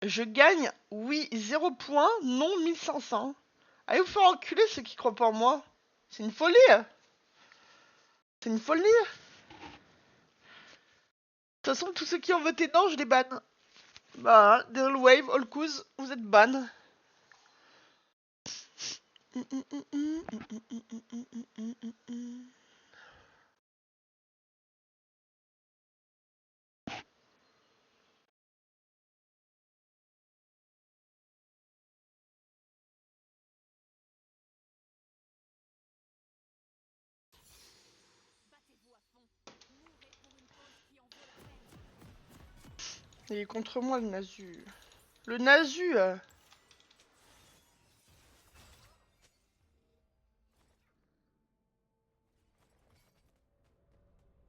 Je gagne, oui, 0 points, non 1500. Allez vous faire enculer ceux qui croient pas en moi. C'est une folie. C'est une folie. De toute façon, tous ceux qui ont voté non, je les banne. Bah, Daryl Wave, Olkuz, vous êtes ban. Il est contre moi, le Nazu. Le Nazu.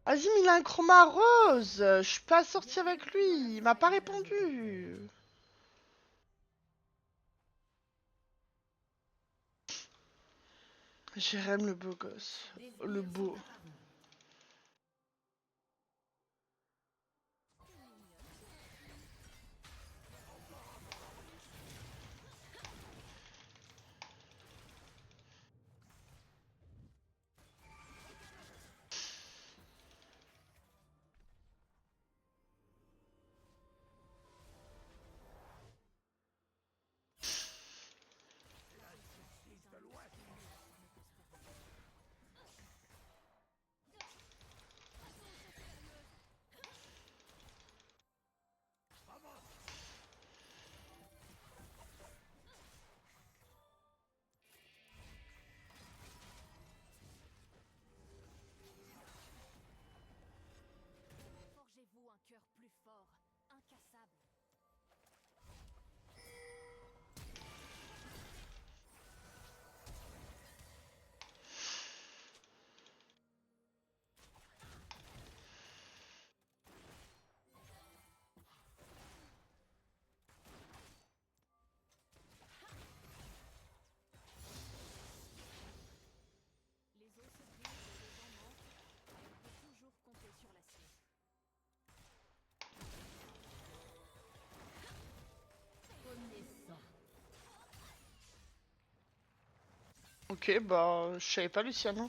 Azim, il a un chroma rose. Je suis pas sortie avec lui. Il m'a pas répondu. Jérém le beau gosse. Le beau. Forgez-vous un cœur plus fort, incassable. Les os se brisent et les dents manquent, mais on peut toujours compter sur l'acier. Connaissant. Ok, bah, je savais pas, Luciane.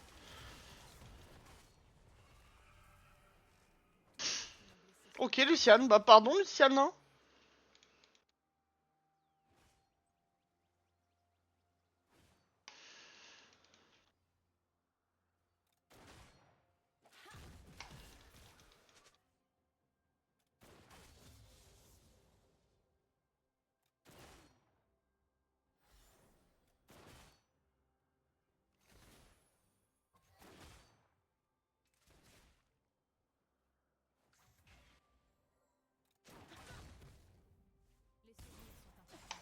Ok, Luciane. Bah, pardon, Luciane. Les souvenirs sont importants.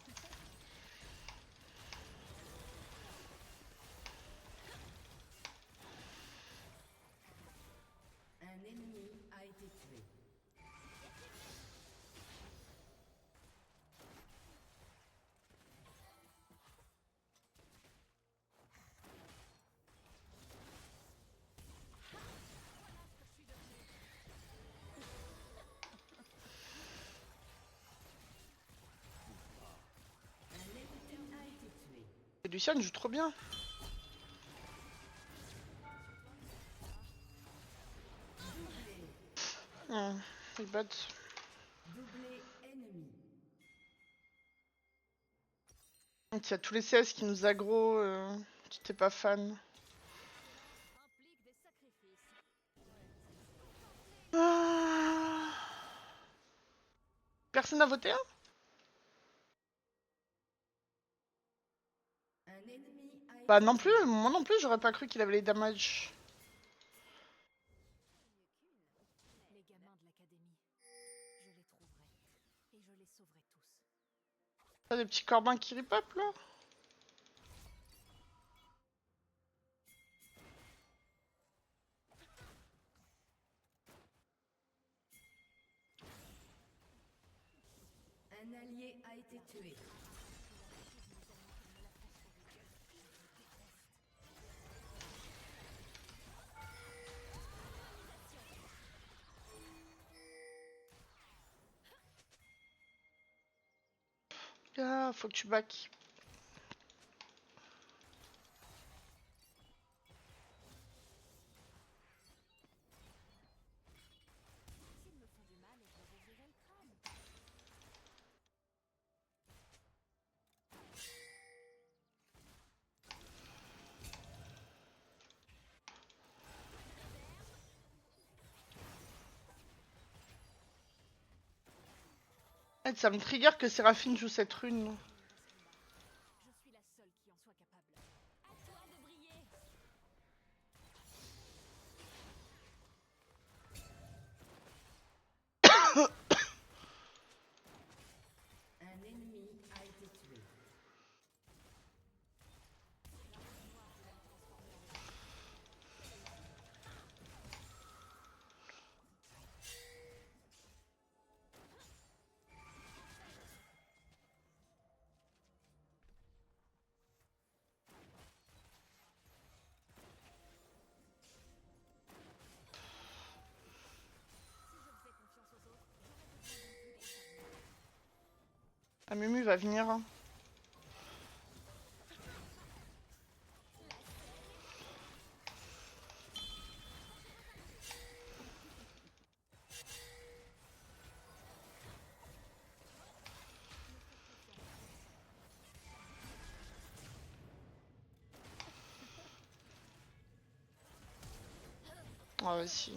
Un ennemi a été tué. Un ennemi a été tué. Et Luciane joue trop bien. Il bat. Doublé ennemi. Il y a tous les CS qui nous aggro. Tu t'es pas fan. Implique des sacrifices. Ah. Personne n'a voté, hein? Un ennemi a été Bah non plus, tué. moi non plus, j'aurais pas cru qu'il avait les damages. Les gamins de l'académie. Je les trouverai. Et je les sauverai tous. T'as des petits corbins qui ripop là? Un allié a été tué. Ah, faut que tu back. S'ils me font du mal, je leur ouvrirai le crâne. Eh, ça me trigger que Séraphine joue cette rune. Je suis la seule qui en soit capable. À toi de briller. Un ennemi a été tué. Si je faisais confiance aux autres, j'aurais besoin d'un plus gros charbon. Ah, Mumu va venir. Hein. Ah, vas-y.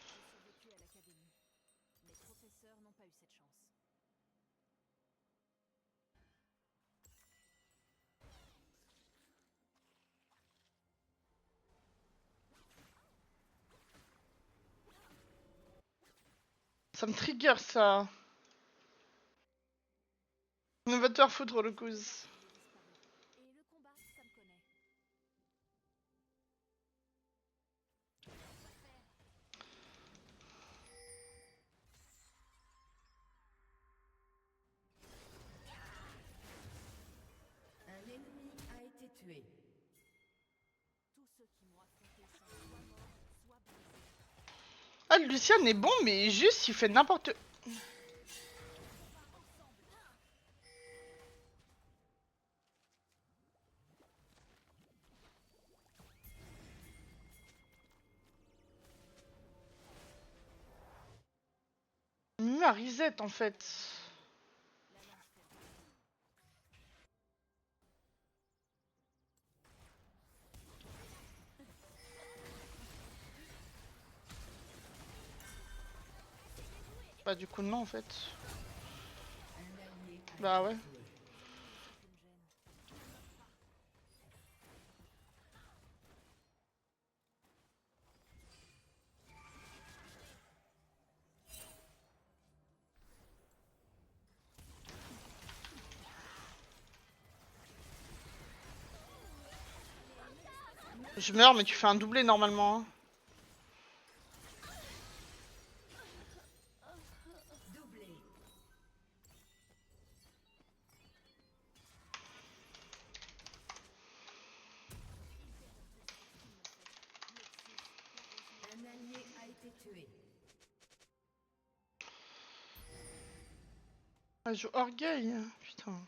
J'ai survécu à l'académie. Mes professeurs n'ont pas eu cette chance. Ça me trigger ça. Ne va te faire foutre le cousin. J'ai disparu. Et le combat, ça me connaît. Un ennemi a été tué. Tous ceux qui m'ont affronté sont soit morts, soit brisés. Ah, Lucian est bon, mais juste il fait n'importe. Mumu a reset en fait. La lance fait mal. Bah, du coup, non en fait. Un allié a Bah, été ouais. tué. C'est ce qui me gêne. Je meurs, mais tu fais un doublé normalement. Hein. Doublé. Un allié a été tué. Ah, je joue orgueil. Putain.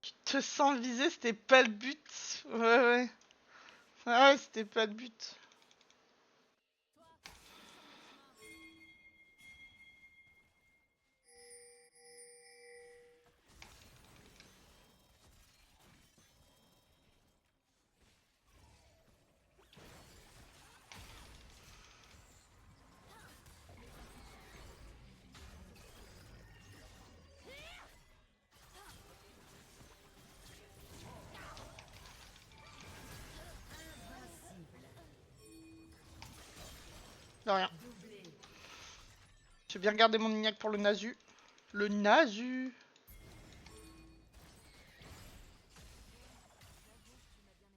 Tu te sens visé, c'était pas le but. Ouais, ouais. Ah ouais, c'était pas le but. De rien. Doublé. J'ai bien gardé mon ignac pour le Nasu. Le Nasu. J'avoue que tu m'as bien aidé.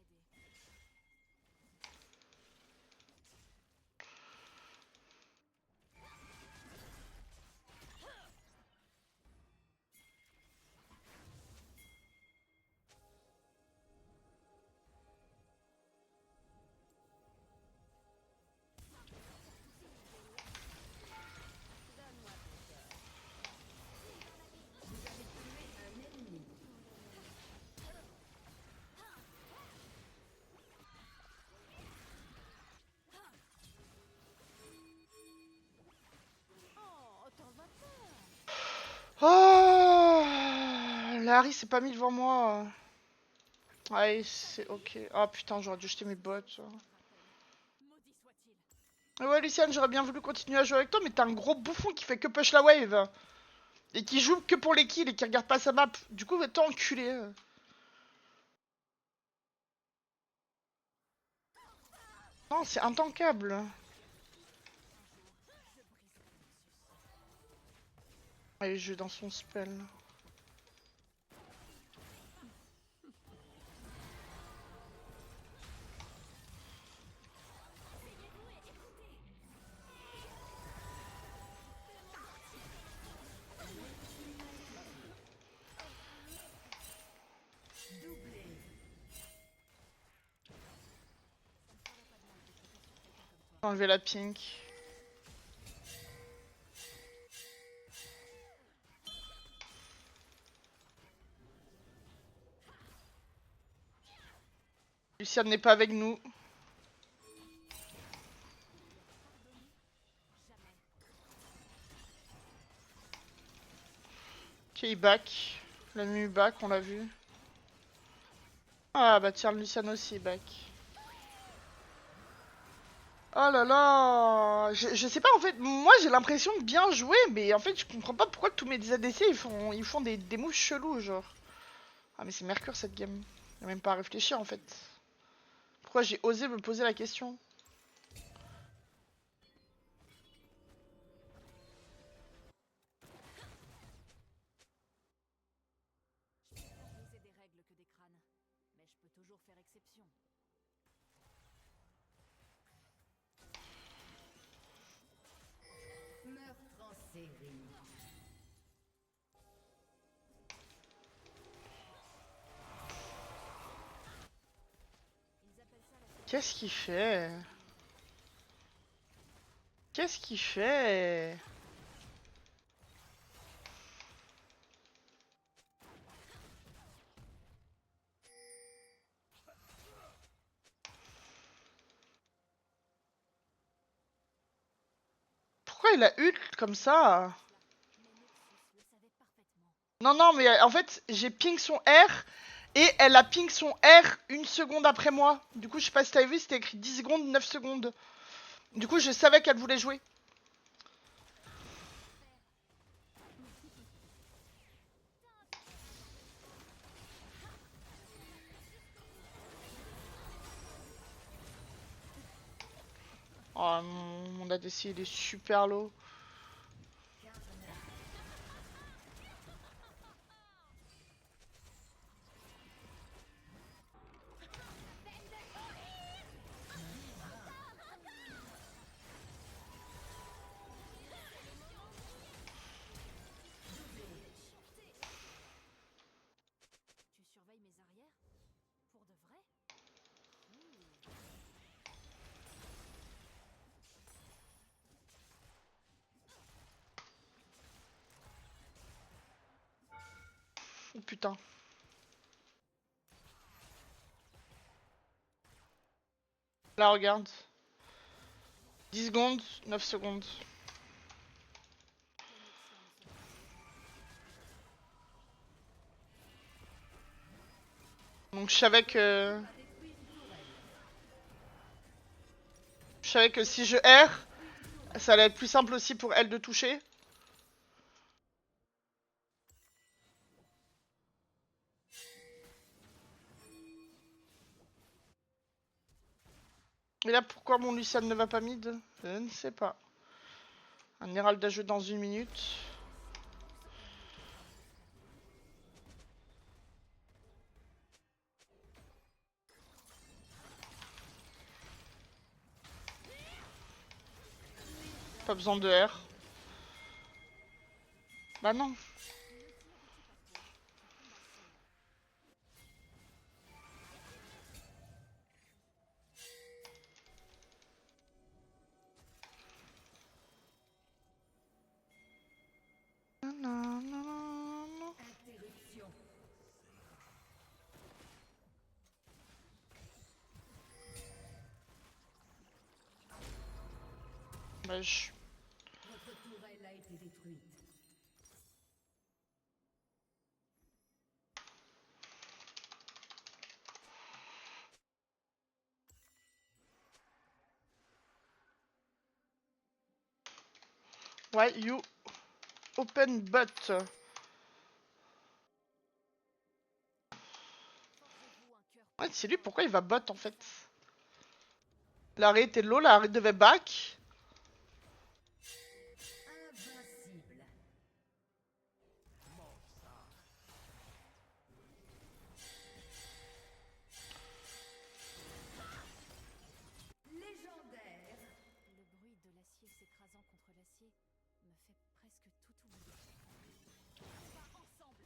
Harry s'est pas mis devant moi. Ouais, c'est ok. Ah putain, j'aurais dû jeter mes bottes. Maudit soit-il. Ouais, Luciane, j'aurais bien voulu continuer à jouer avec toi, mais t'es un gros bouffon qui fait que push la wave. Et qui joue que pour les kills et qui regarde pas sa map. Du coup, va t'enculer. Non, c'est intankable. Allez, je vais dans son spell. Enlever la pink. Luciane n'est pas avec nous. Ok, il back. La nuit back, on l'a vu. Ah bah tiens, Luciane aussi back. Oh là là, je sais pas en fait, moi j'ai l'impression de bien jouer, mais en fait je comprends pas pourquoi tous mes ADC ils font des moves chelous genre. Ah mais c'est Mercure cette game, y'a même pas à réfléchir en fait. Pourquoi j'ai osé me poser la question? Je préfère briser des règles que des crânes. Mais je peux toujours faire exception. Meurtre en série. Ils appellent ça la Qu'est-ce qu'il fait? Qu'est-ce qu'il fait? Pourquoi il a ult comme ça? Mais Noxus le savait parfaitement. Non, non, mais en fait, j'ai ping son R et elle a ping son R une seconde après moi. Du coup, je sais pas si t'avais vu, c'était écrit 10 secondes, 9 secondes. Du coup, je savais qu'elle voulait jouer. Oh, mon ADC, il est super low. Tu surveilles mes arrières? Pour de vrai? Oh putain. Là, regarde. 10 secondes, 9 secondes. Donc je savais que... Je savais que si je R, ça allait être plus simple aussi pour elle de toucher. Et là, pourquoi mon Lucian ne va pas mid? Je ne sais pas. Un Herald à jouer dans 1 minute. Pas besoin de R. Bah non. Interruption. Bah je... Votre tourelle a été détruite. Ouais, you open bot. Forgez-vous un cœur Ouais, c'est lui, pourquoi il va bot en fait? L'arrêt était low, l'arrêt devait back. Invincible. Légendaire. Le bruit de l'acier s'écrasant contre l'acier me fait presque tout oublier. On va ensemble.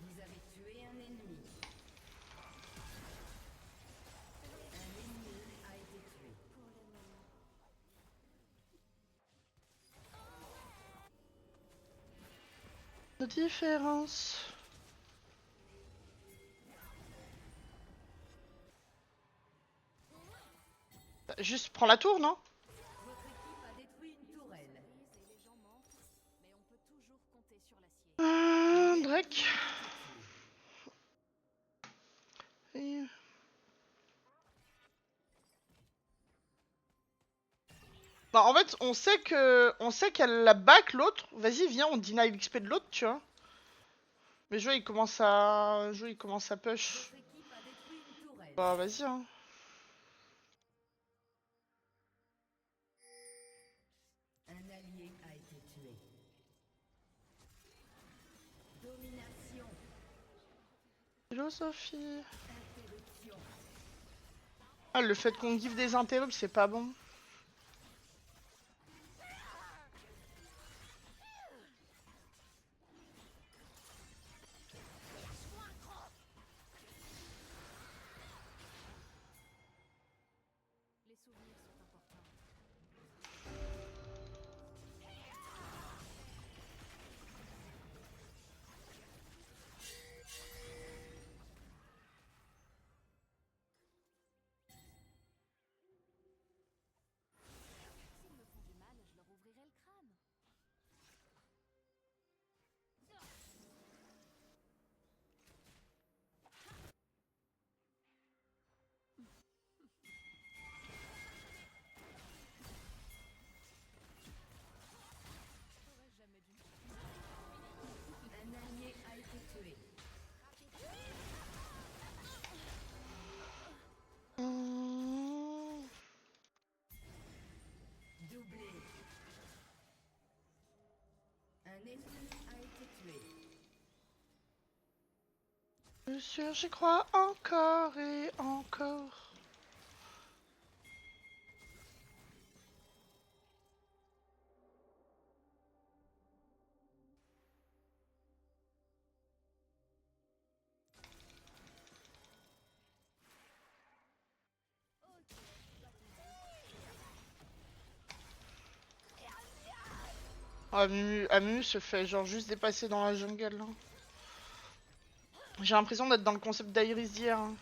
Vous avez tué un ennemi. Un ennemi a été tué. Pour le moment. De différence. Juste prends la tour, non? Votre équipe a détruit une tourelle. Et les gens mentent, mais on peut toujours compter sur l'acier. Drake. Et- Bah, en fait, on sait qu'elle la back l'autre. Vas-y, viens, on deny l'XP de l'autre, tu vois. Mais jouer, il commence à push. Votre équipe a détruit une tourelle. Bah, vas-y, hein. Un allié a été tué. Domination. Philosophie. Interruption. Ah, le fait qu'on give des interrupts, c'est pas bon. Les souvenirs sont importants. S'ils me font du mal, je leur ouvrirai le crâne. J'aurais jamais dû. Un allié a été tué. Mmh. Doublé. Un ennemi a été tué. Bien sûr, j'y crois encore et encore. Amu se fait genre juste dépasser dans la jungle. Hein. J'ai l'impression d'être dans le concept d'Iris d'hier. Hein.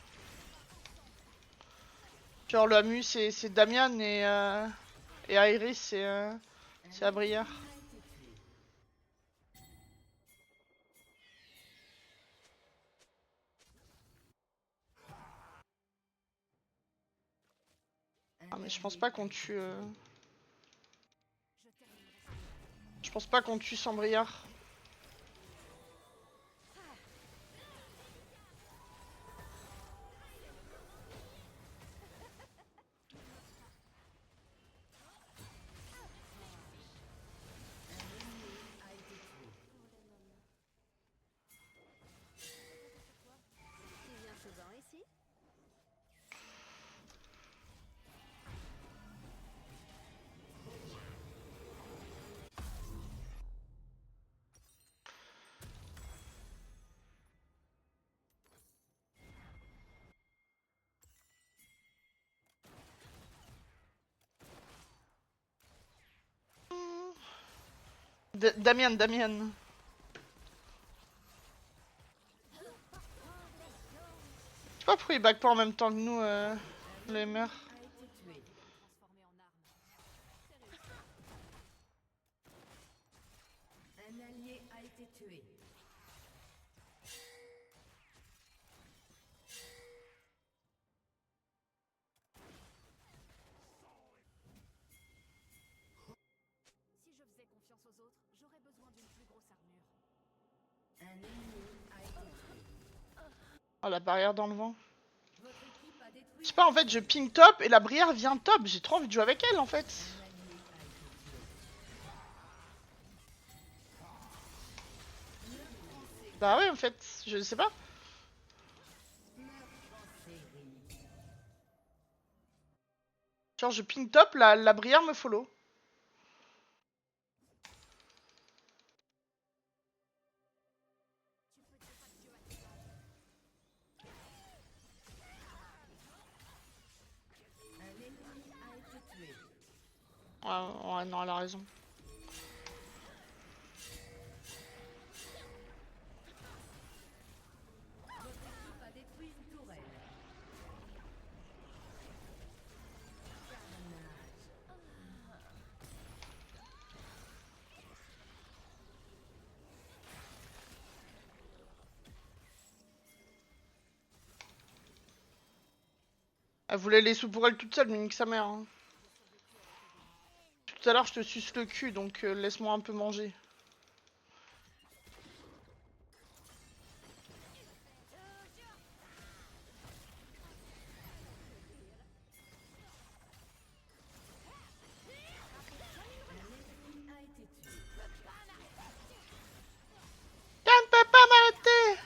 Genre le Amu c'est Damian et Iris c'est Abrière. A été tué. Un Ah mais je pense allié pas a qu'on été tue. tué. Je terminerai ça. Je pense pas qu'on tue sans Briard. Un ennemi a été tué. Pour le moment. Qui vient souvent ici? Damian. Je sais pas pourquoi il back pas en même temps que nous, les mères. A été tué. Transformé en arme. C'est réussi. été tué. Si je faisais confiance aux autres, j'aurais besoin d'une plus grosse armure. Un ennemi a été tué. Oh, la barrière dans le vent. Votre équipe a détruit Je sais pas, en fait, je ping top et la brière vient top. J'ai trop envie de jouer avec elle, en fait. un allié a été tué. Bah ouais, en fait, je sais pas. Meurtre en série. Genre, je ping top, la brière me follow. Un ennemi a été tué. Ouais, non, elle a raison. Votre équipe a détruit une tourelle. Carnage. Elle voulait les sous pour elle toute seule, mais nique sa mère. Hein. Tout à l'heure, je te suce le cul, donc laisse-moi un peu manger. Un ennemi a été tué. Elle ne peut pas m'arrêter.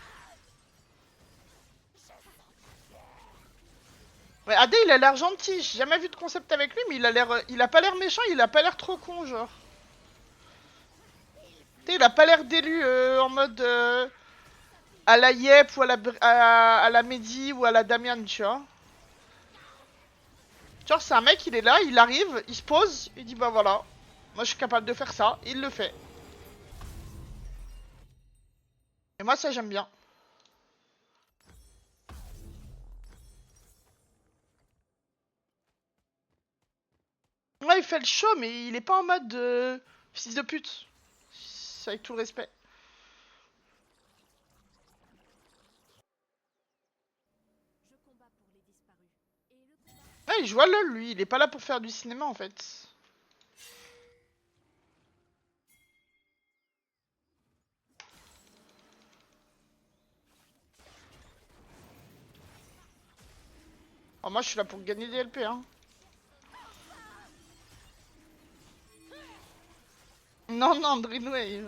Ouais, AD, il a l'air gentil. J'ai jamais vu de concept avec lui, mais il a pas l'air méchant, il a pas l'air trop con, genre. Tu sais, il a pas l'air d'élu en mode à la Yep ou à la Mehdi ou à la Damian, tu vois. Genre, c'est un mec, il est là, il arrive, il se pose, il dit bah voilà, moi je suis capable de faire ça, il le fait. Et moi, ça, j'aime bien. Ouais, il fait le show, mais il est pas en mode fils de pute. C'est avec tout le respect. Je combats pour les disparus. Et le combat Ouais, il joue à LoL, lui, il est pas là pour faire du cinéma en fait. Oh, moi, je suis là pour gagner des LP, hein. Non, non, Drinway.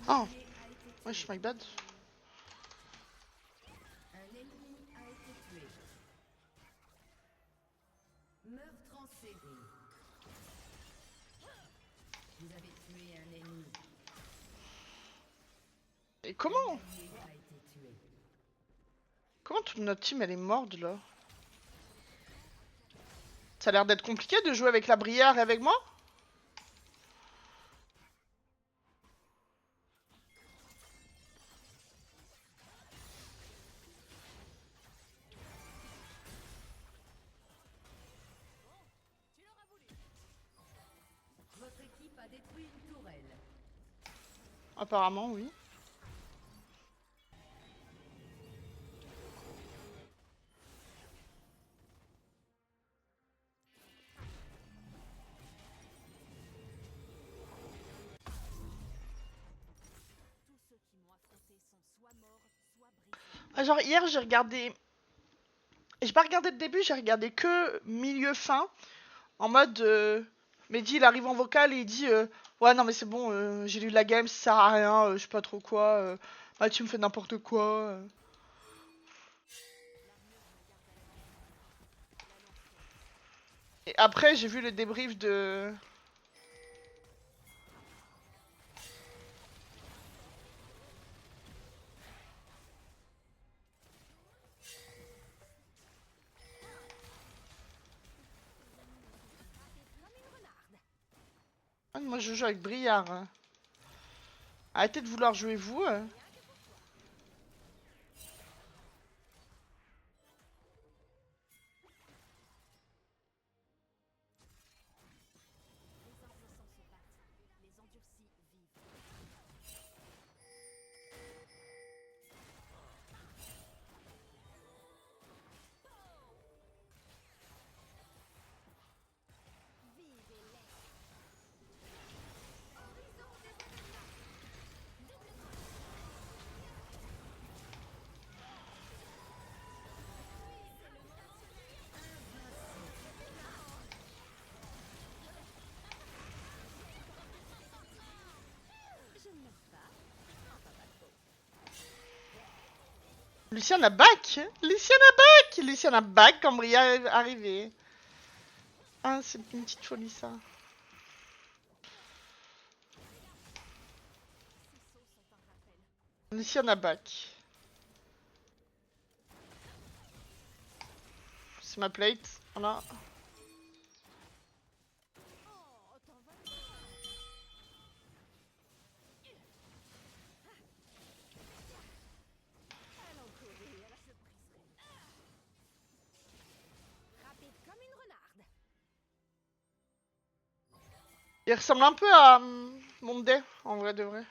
Oh, wesh, my bad. Un ennemi a été tué. Meurtre en série. Vous avez tué un ennemi. Et comment Un allié a été tué. Comment toute notre team, elle est morte, là? Ça a l'air d'être compliqué de jouer avec la Brière et avec moi? Votre équipe a détruit une tourelle. Apparemment, oui. tous ceux qui m'ont affronté sont soit morts, soit brisés. Ah, genre, hier, j'ai regardé... J'ai pas regardé le début, j'ai regardé que milieu-fin. En mode... Mehdi, il arrive en vocal et il dit... ouais, non, mais c'est bon, j'ai lu la game, ça sert à rien, je sais pas trop quoi. Ah, tu me fais n'importe quoi. Et après, j'ai vu le débrief de... Ah, moi, je joue avec Briard. Arrêtez de vouloir jouer vous. Luciana back. Luciana back. Luciana back quand Bria est arrivée. Ah, c'est une petite folie ça. Luciana back. C'est ma plate. Voilà. Rapide comme une renarde. Il ressemble un peu à Monday, en vrai de vrai.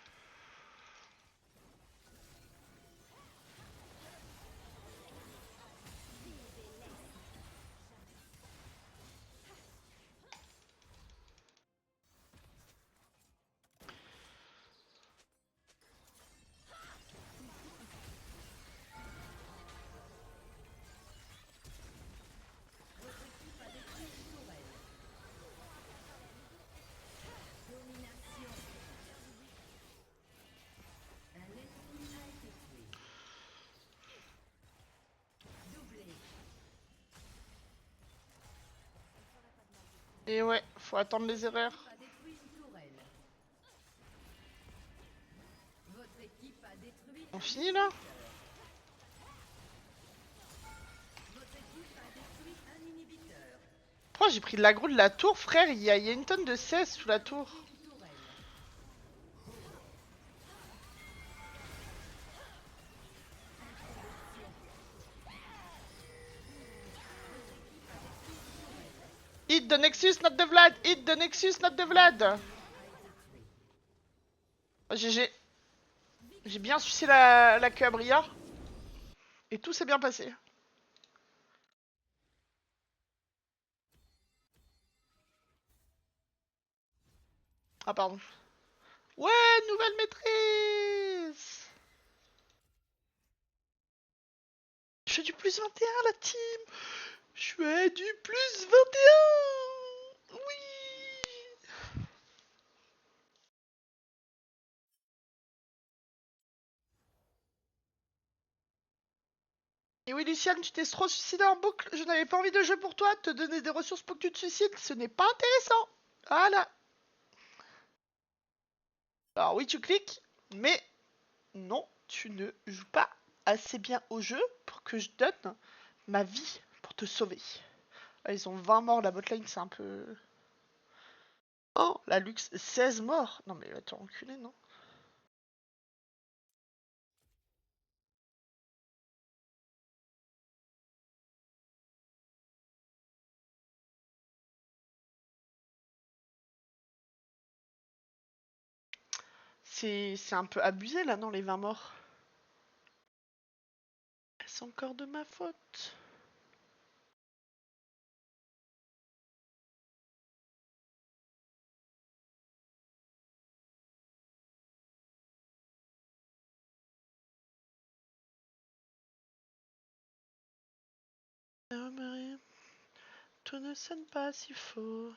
Et ouais, faut attendre les erreurs. A détruit une tourelle. Votre équipe a détruit On finit là? Votre équipe a détruit un inhibiteur. Pourquoi j'ai pris de l'aggro de la tour, frère? Il y a une tonne de CS sous la tour. Une tourelle. Hit the Nexus, not the Vlad! Hit the Nexus, not the Vlad! Oh, GG. J'ai bien sucé la queue à Bria. Et tout s'est bien passé. Ah pardon. Ouais, nouvelle maîtrise! Je fais du plus 21 la team! Je fais du plus 21! Oui! Et oui, Luciane, tu t'es trop suicidé en boucle. Je n'avais pas envie de jouer pour toi. Te donner des ressources pour que tu te suicides, ce n'est pas intéressant. Voilà. Alors oui, tu cliques, mais non, tu ne joues pas assez bien au jeu pour que je donne ma vie pour te sauver. Ah, ils ont 20 morts, la botlane, c'est un peu... Oh, la luxe, 16 morts. Non mais attends, enculé, non? C'est un peu abusé là, non, les 20 morts. C'est encore de ma faute. Non, Marie, tout ne sonne pas si faux.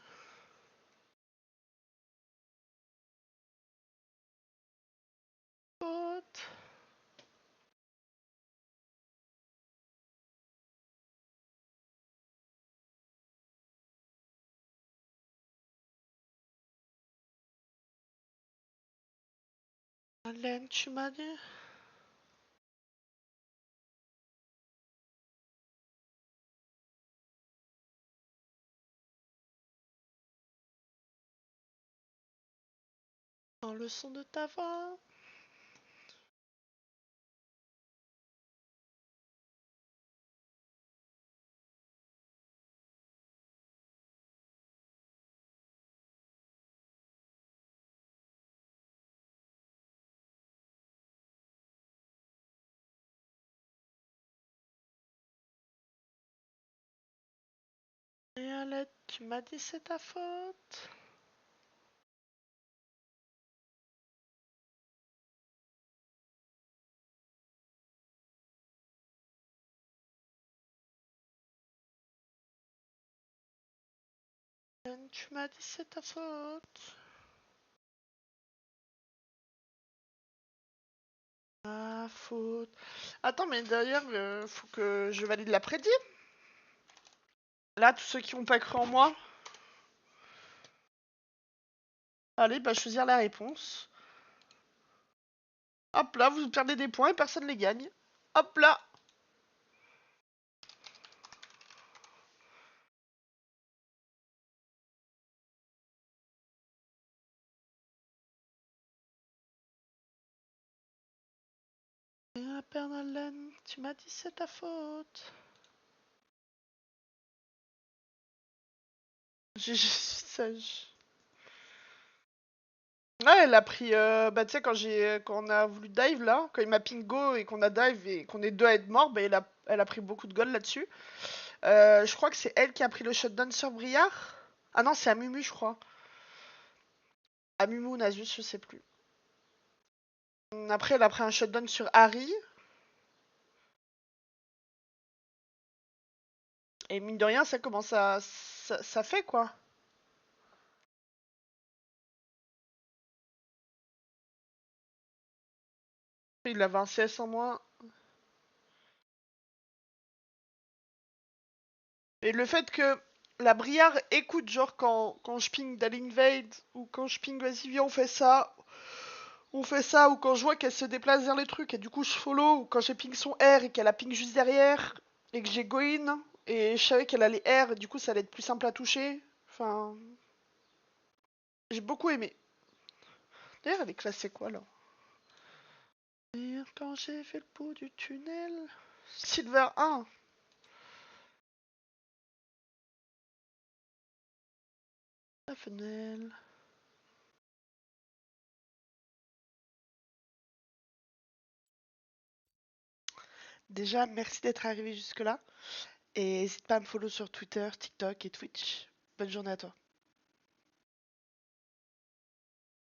Faute. Alain, tu m'as dit? Dans le son de ta voix. Et Alain, tu m'as dit c'est ta faute. Alain, tu m'as dit c'est ta faute. Ma faute. Attends, mais d'ailleurs, faut que je valide la prédit. Là, tous ceux qui n'ont pas cru en moi. Allez, bah choisir la réponse. Hop là, vous perdez des points et personne les gagne. Hop là. Pernalen, tu m'as dit c'est ta faute. Je suis sage. Ouais, elle a pris. Bah, tu sais, quand on a voulu dive là, quand il m'a ping go et qu'on a dive et qu'on est deux à être morts, bah, elle a pris beaucoup de gold là-dessus. Je crois que c'est elle qui a pris le shutdown sur Briard. Ah non, c'est Amumu, je crois. Amumu ou Nasus, je sais plus. Après, elle a pris un shutdown sur Harry. Et mine de rien, ça commence ça fait quoi. Il avait un CS en moins. Et le fait que la Briard écoute, genre quand je ping Dalinvade, ou quand je ping vas-y viens on fait ça, ou quand je vois qu'elle se déplace vers les trucs, et du coup je follow, ou quand j'ai ping son R et qu'elle a ping juste derrière, et que j'ai go in, et je savais qu'elle allait R, et du coup ça allait être plus simple à toucher. Enfin, j'ai beaucoup aimé. D'ailleurs, elle est classée quoi là? Quand j'ai fait le bout du tunnel. Silver 1. La fenêtre. Déjà, merci d'être arrivé jusque-là. Et n'hésite pas à me follow sur Twitter, TikTok et Twitch. Bonne journée à toi.